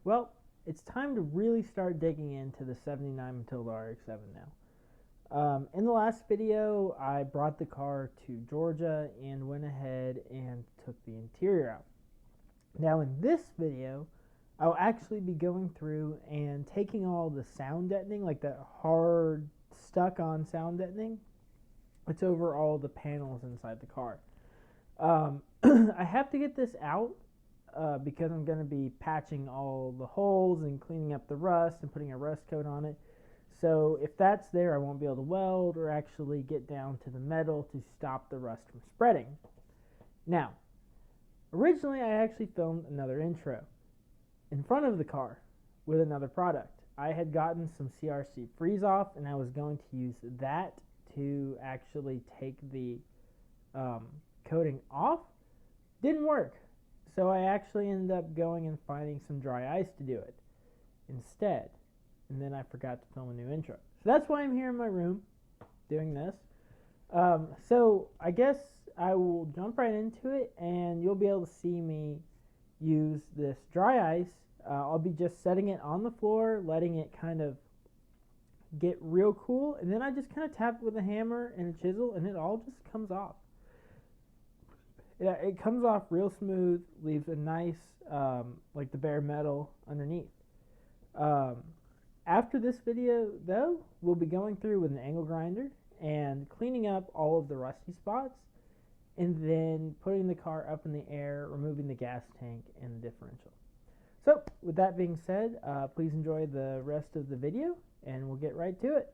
Well, it's time to really start digging into the 79 Matilda Rx7 now. In the last video, I brought the car to Georgia and went ahead and took the interior out. Now in this video, I'll actually be going through and taking all the sound deadening, like that hard stuck on sound deadening. It's over all the panels inside the car. I have to get this out because I'm going to be patching all the holes and cleaning up the rust and putting a rust coat on it. So if that's there, I won't be able to weld or actually get down to the metal to stop the rust from spreading. Now, originally I actually filmed another intro in front of the car with another product. I had gotten some CRC freeze off and I was going to use that to actually take the coating off. Didn't work. So I actually ended up going and finding some dry ice to do it instead. And then I forgot to film a new intro. So that's why I'm here in my room doing this. So I guess I will jump right into it and you'll be able to see me use this dry ice. I'll be just setting it on the floor, letting it kind of get real cool, and then I just kind of tap it with a hammer and a chisel and it all just comes off. Yeah, it comes off real smooth, leaves a nice, like the bare metal underneath. After this video, though, we'll be going through with an angle grinder and cleaning up all of the rusty spots, and then putting the car up in the air, removing the gas tank and the differential. So, with that being said, please enjoy the rest of the video, and we'll get right to it.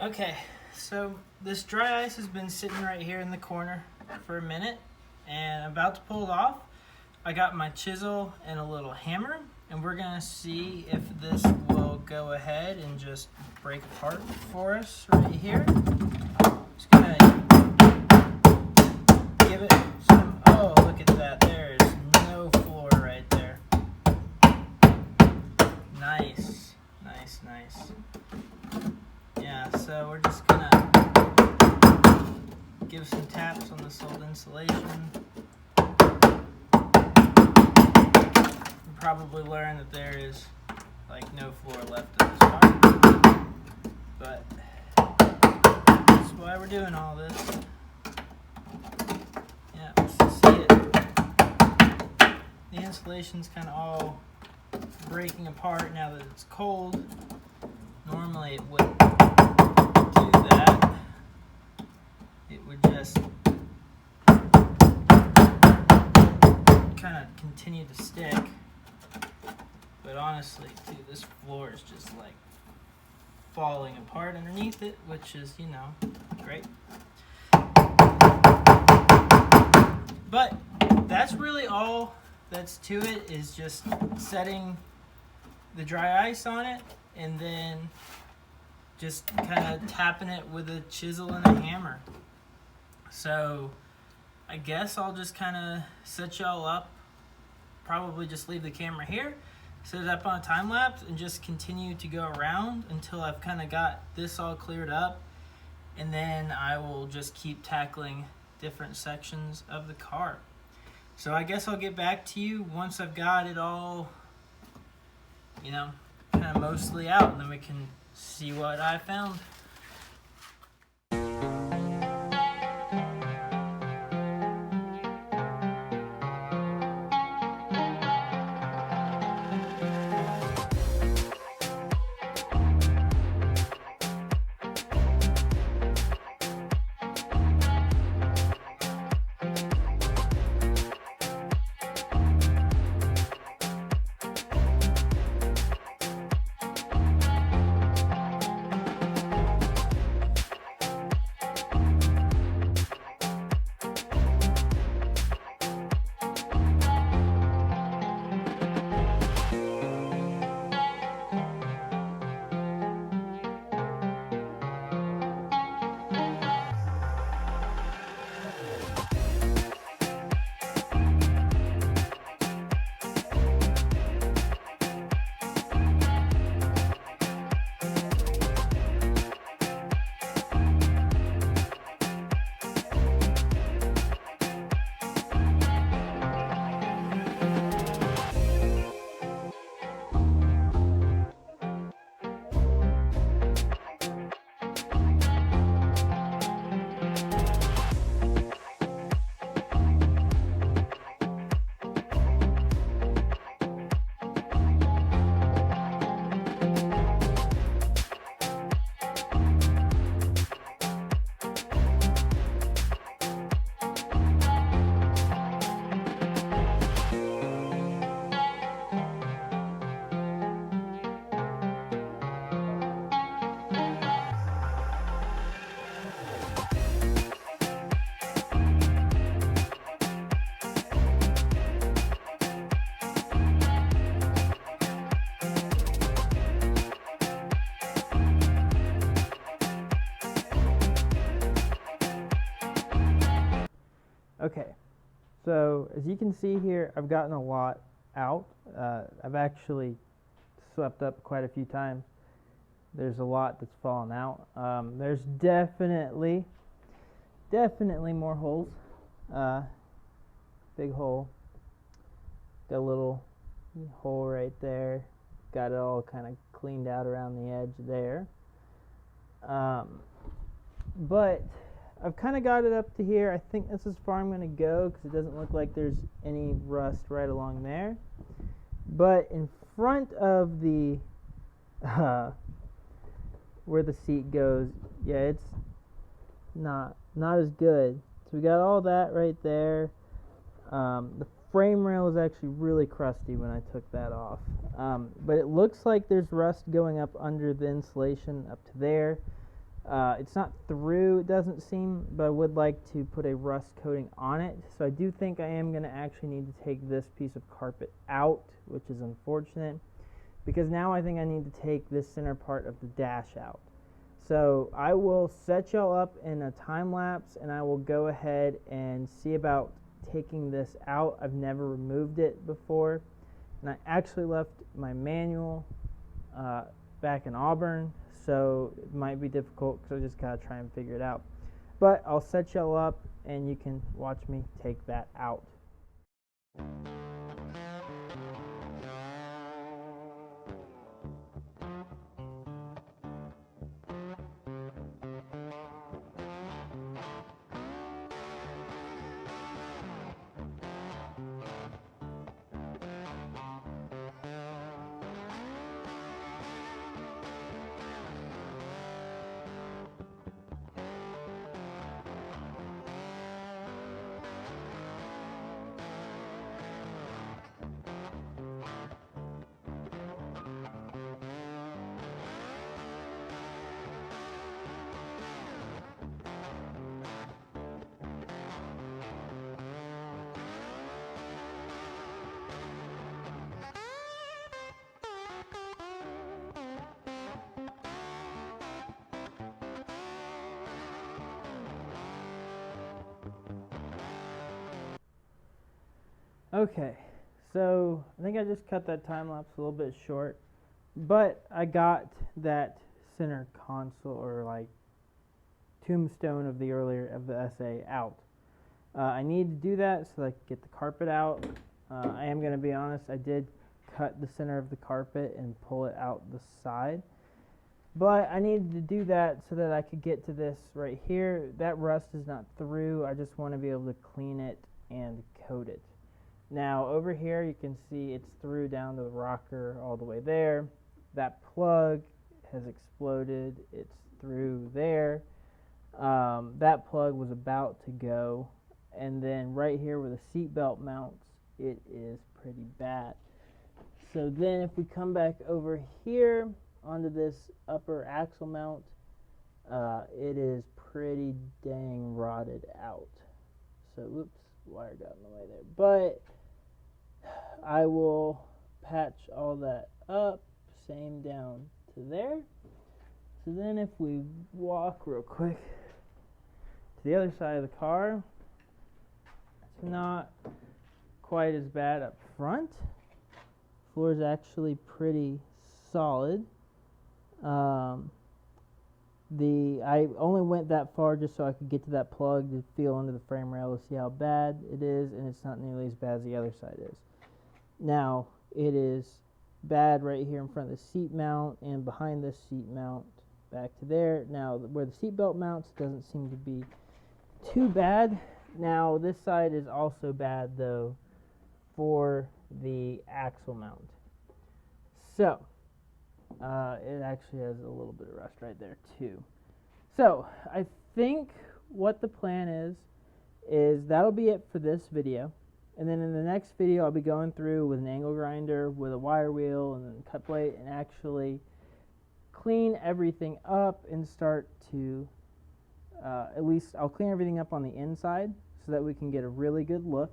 Okay, so this dry ice has been sitting right here in the corner for a minute, and I'm about to pull it off. I got my chisel and a little hammer, and we're gonna see if this will go ahead and just break apart for us right here. Just gonna give it some, oh, look at that, there is no floor right there. Nice, nice, nice. Yeah, so we're just gonna give some taps on this old insulation. You'll probably learn that there is like no floor left in this car, but that's why we're doing all this. Yeah, let's see it. The insulation's kind of all breaking apart now that it's cold. Normally it wouldn't do that. It would just kind of continue to stick. But honestly, dude, this floor is just like falling apart underneath it, which is, you know, great. But that's really all that's to it, is just setting the dry ice on it and then just kind of tapping it with a chisel and a hammer. So I guess I'll just kind of set y'all up, probably just leave the camera here, set it up on a time lapse, and just continue to go around until I've kind of got this all cleared up, and then I will just keep tackling different sections of the car. So I guess I'll get back to you once I've got it all, you know, kind of mostly out, and then we can see what I found. Okay, so as you can see here, I've gotten a lot out. I've actually swept up quite a few times. There's a lot that's fallen out. There's definitely more holes. Big hole. Got a little hole right there. Got it all kind of cleaned out around the edge there. But I've kind of got it up to here. I think this is as far I'm going to go because it doesn't look like there's any rust right along there. But in front of the where the seat goes, yeah, it's not as good. So we got all that right there. The frame rail is actually really crusty when I took that off. But it looks like there's rust going up under the insulation up to there. It's not through, it doesn't seem, but I would like to put a rust coating on it. So I do think I am going to actually need to take this piece of carpet out, which is unfortunate, because now I think I need to take this center part of the dash out. So I will set y'all up in a time lapse, and I will go ahead and see about taking this out. I've never removed it before, and I actually left my manual back in Auburn, so it might be difficult because I just gotta try and figure it out. But I'll set y'all up and you can watch me take that out. Okay, so I think I just cut that time lapse a little bit short, but I got that center console, or like tombstone of the SA out. I need to do that so that I can get the carpet out. I am going to be honest, I did cut the center of the carpet and pull it out the side, but I needed to do that so that I could get to this right here. That rust is not through. I just want to be able to clean it and coat it. Now over here you can see it's through down to the rocker all the way there. That plug has exploded. It's through there. That plug was about to go. And then right here where the seat belt mounts, it is pretty bad. So then if we come back over here onto this upper axle mount, it is pretty dang rotted out. So whoops, wire got in the way there. But I will patch all that up, same down to there. So then if we walk real quick to the other side of the car, it's not quite as bad up front. Floor is actually pretty solid. I only went that far just so I could get to that plug to feel under the frame rail to see how bad it is, and it's not nearly as bad as the other side is. Now, it is bad right here in front of the seat mount and behind this seat mount back to there. Now, where the seat belt mounts doesn't seem to be too bad. Now, this side is also bad, though, for the axle mount. So, it actually has a little bit of rust right there, too. So, I think what the plan is that'll be it for this video. And then in the next video, I'll be going through with an angle grinder, with a wire wheel, and then a cut plate, and actually clean everything up and start to, at least I'll clean everything up on the inside so that we can get a really good look.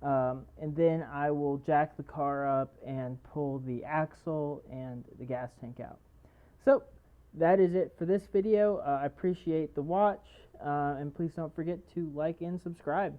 And then I will jack the car up and pull the axle and the gas tank out. So that is it for this video. I appreciate the watch, and please don't forget to like and subscribe.